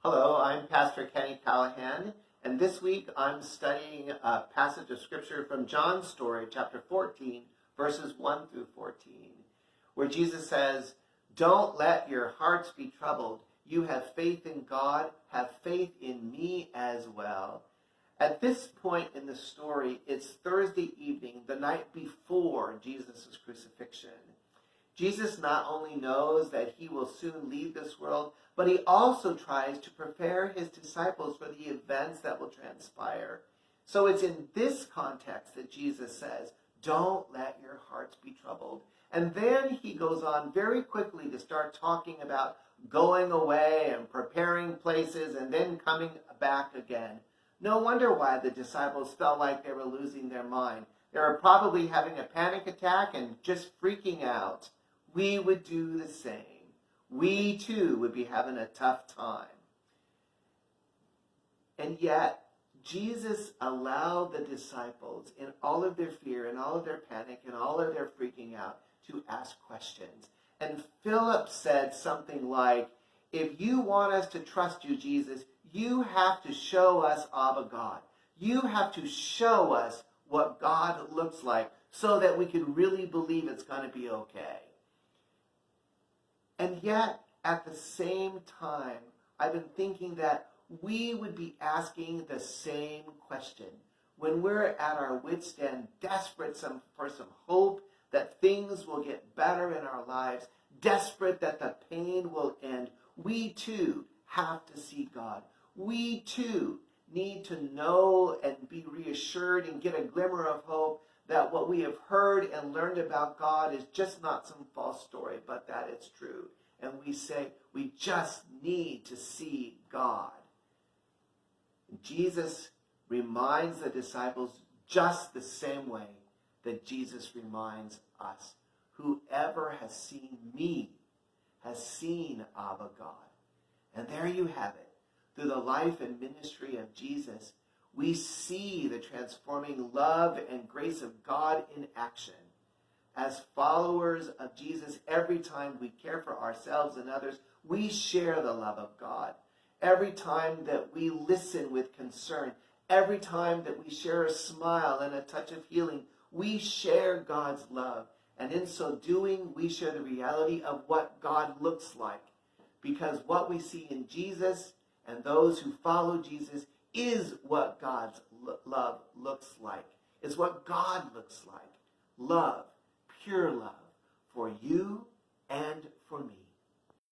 Hello, I'm Pastor Kenny Callahan, and this week I'm studying a passage of Scripture from John's story, chapter 14, verses 1 through 14, where Jesus says, "Don't let your hearts be troubled. You have faith in God, have faith in me as well." At this point in the story, it's Thursday evening, the night before Jesus' crucifixion. Jesus not only knows that he will soon leave this world, but he also tries to prepare his disciples for the events that will transpire. So it's in this context that Jesus says, "Don't let your hearts be troubled." And then he goes on very quickly to start talking about going away and preparing places and then coming back again. No wonder why the disciples felt like they were losing their mind. They were probably having a panic attack and just freaking out. We would do the same. We too would be having a tough time. And yet, Jesus allowed the disciples, in all of their fear, in all of their panic, in all of their freaking out, to ask questions. And Philip said something like, "If you want us to trust you, Jesus, you have to show us Abba God. You have to show us what God looks like so that we can really believe it's going to be okay." And yet, at the same time, I've been thinking that we would be asking the same question when we're at our wit's end, desperate for some hope that things will get better in our lives, desperate that the pain will end. We too have to see God. We too need to know and be reassured and get a glimmer of hope that what we have heard and learned about God is just not some false story, but that it's true. And we say, we just need to see God. Jesus reminds the disciples just the same way that Jesus reminds us. Whoever has seen me has seen Abba God. And there you have it. Through the life and ministry of Jesus, we see the transforming love and grace of God in action. As followers of Jesus, every time we care for ourselves and others, we share the love of God. Every time that we listen with concern, every time that we share a smile and a touch of healing, we share God's love. And in so doing, we share the reality of what God looks like. Because what we see in Jesus and those who follow Jesus is what God's love looks like. It's what God looks like. Love. Pure love for you and for me.